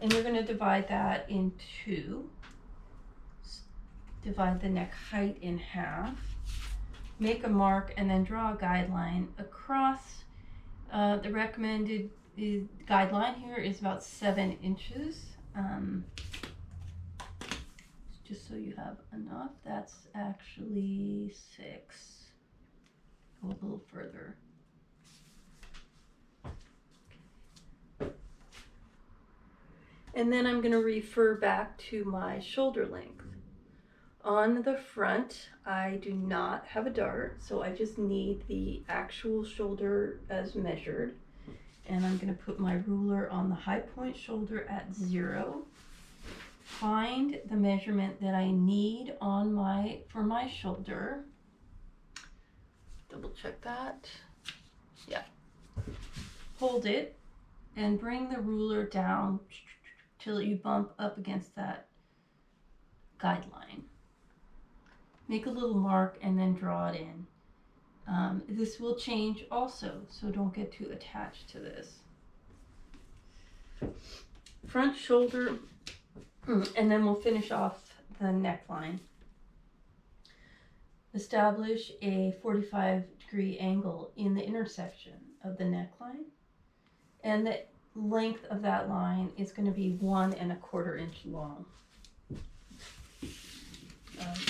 And you're going to divide that in two. Divide the neck height in half. Make a mark and then draw a guideline across. The recommended guideline here is about 7 inches. Just so you have enough. That's actually 6. Go a little further. And then I'm going to refer back to my shoulder length. On the front, I do not have a dart, so I just need the actual shoulder as measured. And I'm going to put my ruler on the high point shoulder at 0. Find the measurement that I need for my shoulder. Double check that. Yeah. Hold it and bring the ruler down till you bump up against that guideline. Make a little mark and then draw it in. This will change also, so don't get too attached to this. Front shoulder, and then we'll finish off the neckline. Establish a 45-degree angle in the intersection of the neckline, and the length of that line is going to be 1¼ inch long.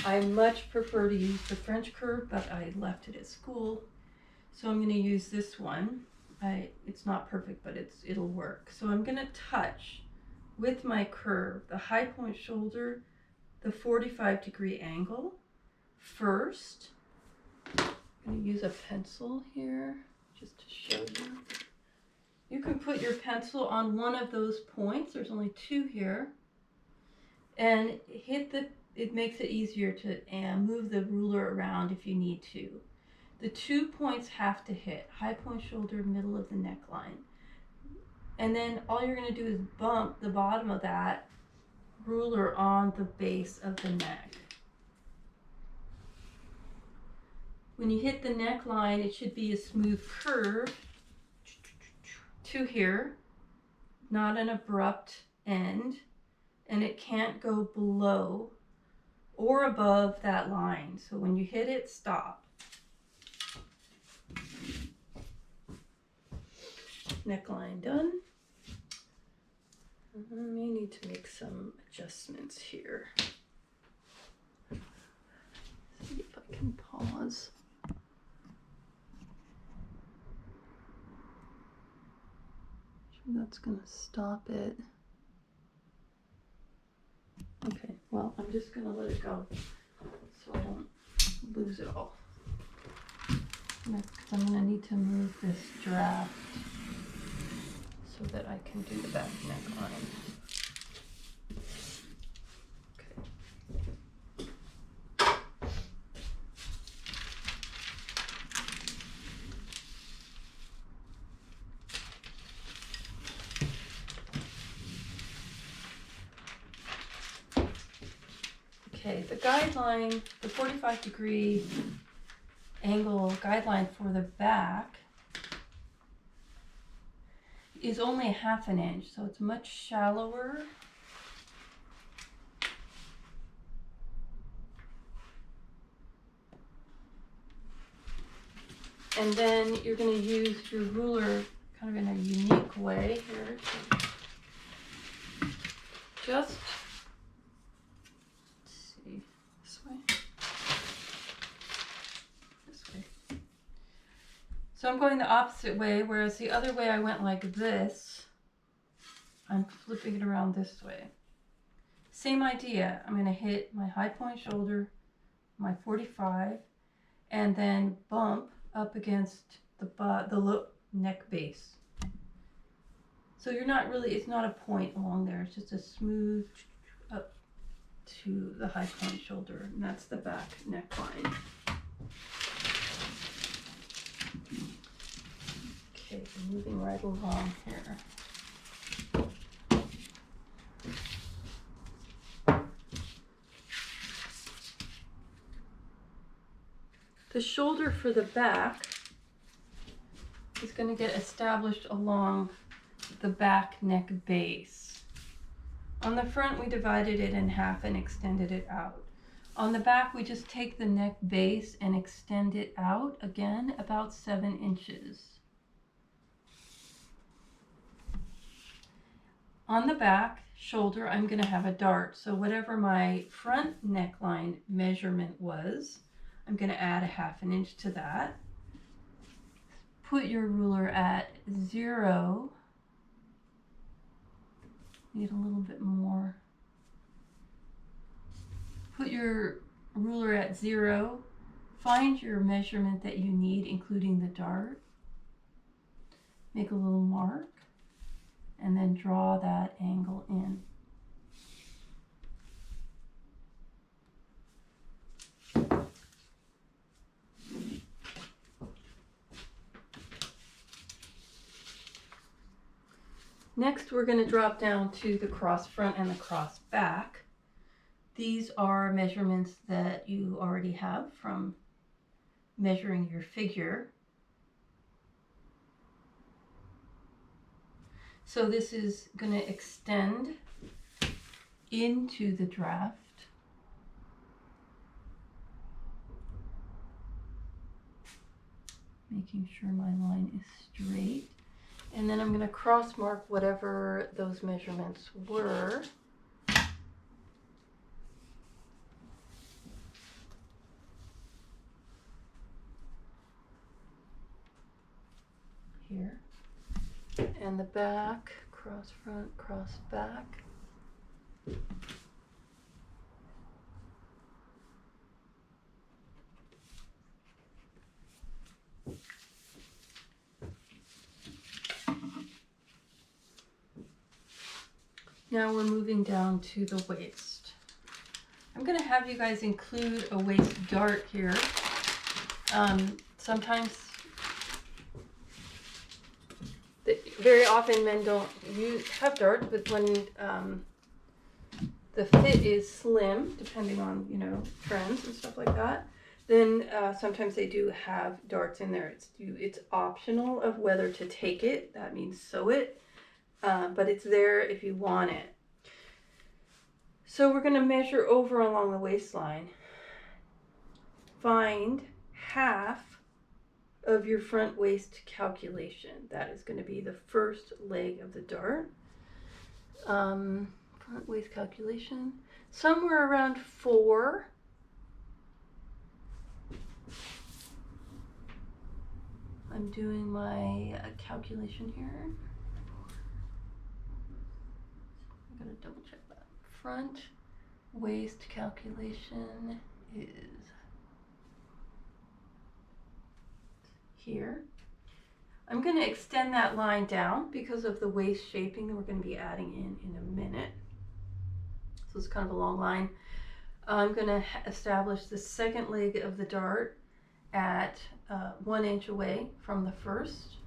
I much prefer to use the French curve, but I left it at school, so I'm going to use this one. It's not perfect, but it'll work. So I'm going to touch with my curve the high point shoulder, the 45-degree angle first. I'm going to use a pencil here just to show you. You can put your pencil on one of those points. There's only 2 here, and it makes it easier to move the ruler around if you need to. The 2 points have to hit, high point shoulder, middle of the neckline. And then all you're going to do is bump the bottom of that ruler on the base of the neck. When you hit the neckline, it should be a smooth curve to here, not an abrupt end, and it can't go below or above that line. So when you hit it, stop. Neckline done. I may need to make some adjustments here. See if I can pause. That's going to stop it. Okay, well, I'm just going to let it go so I don't lose it all. Next, I'm going to need to move this draft so that I can do the back neckline. Okay, the guideline, the 45-degree angle guideline for the back is only ½ inch, so it's much shallower. And then you're going to use your ruler kind of in a unique way here. Just so I'm going the opposite way, whereas the other way I went like this. I'm flipping it around this way. Same idea. I'm going to hit my high point shoulder, my 45, and then bump up against the neck base. So you're not really, it's not a point along there. It's just a smooth up to the high point shoulder, and that's the back neckline. Okay, moving right along here. The shoulder for the back is going to get established along the back neck base. On the front, we divided it in half and extended it out. On the back, we just take the neck base and extend it out again about 7 inches. On the back shoulder, I'm going to have a dart. So whatever my front neckline measurement was, I'm going to add a 1/2 inch to that. Put your ruler at 0. Need a little bit more. Put your ruler at 0. Find your measurement that you need, including the dart. Make a little mark, and then draw that angle in. Next, we're going to drop down to the cross front and the cross back. These are measurements that you already have from measuring your figure. So this is going to extend into the draft. Making sure my line is straight. And then I'm going to cross mark whatever those measurements were. Here. And the back, cross front, cross back. Now we're moving down to the waist. I'm going to have you guys include a waist dart here. Sometimes, very often men don't have darts, but when the fit is slim, depending on, trends and stuff like that, then sometimes they do have darts in there. It's optional of whether to take it. That means sew it. But it's there if you want it. So we're going to measure over along the waistline. Find half of your front waist calculation. That is going to be the first leg of the dart. Front waist calculation, somewhere around 4. I'm doing my calculation here. I'm going to double check that. Front waist calculation is here. I'm going to extend that line down because of the waist shaping that we're going to be adding in a minute. So it's kind of a long line. I'm going to establish the second leg of the dart at 1 inch away from the first.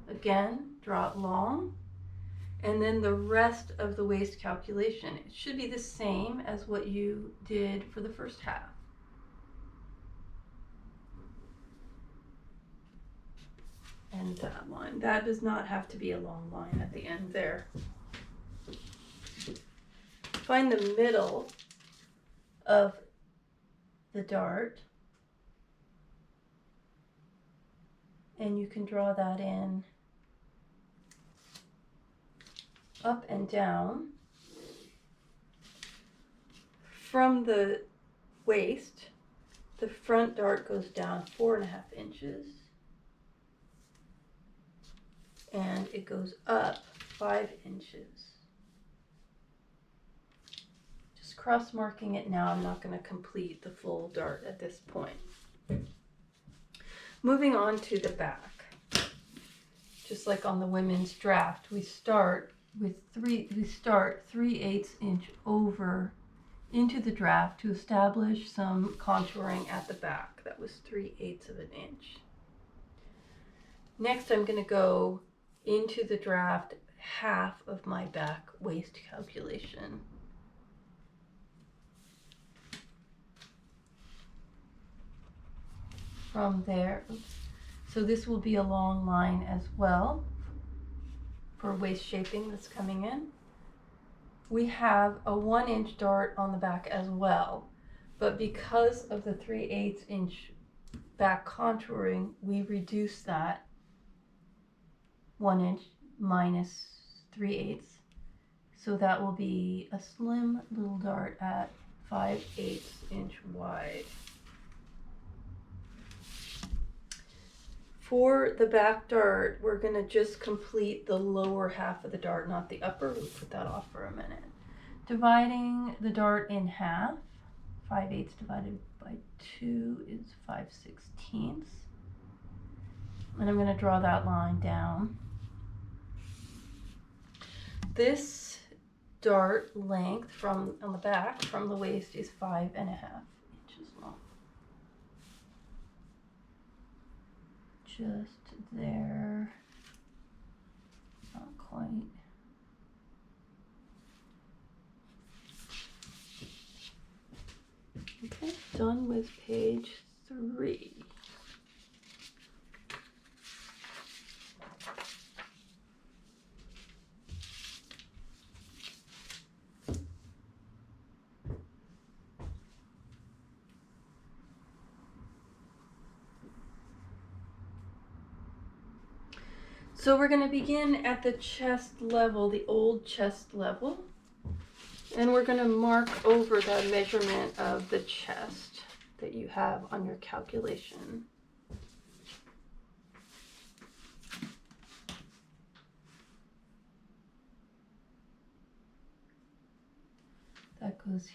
Again, draw it long. And then the rest of the waist calculation, it should be the same as what you did for the first half. And that line, that does not have to be a long line at the end there. Find the middle of the dart, and you can draw that in up and down. From the waist, the front dart goes down 4.5 inches, and it goes up 5 inches. Just cross marking it now. I'm not going to complete the full dart at this point. Moving on to the back. Just like on the women's draft, we start 3/8 inch over into the draft to establish some contouring at the back. That was 3/8 of an inch. Next, I'm going to go into the draft half of my back waist calculation. From there, so this will be a long line as well for waist shaping that's coming in. we have a 1-inch dart on the back as well, but because of the 3/8 inch back contouring, we reduce that 1 inch minus 3/8. So that will be a slim little dart at 5/8 inch wide. For the back dart, we're going to just complete the lower half of the dart, not the upper. We'll put that off for a minute. Dividing the dart in half, 5/8 divided by 2 is 5/16. And I'm going to draw that line down. This dart length from on the back from the waist is 5.5 inches long. Just there, not quite. Okay, done with page 3. So we're going to begin at the chest level, the old chest level, and we're going to mark over that measurement of the chest that you have on your calculation. That goes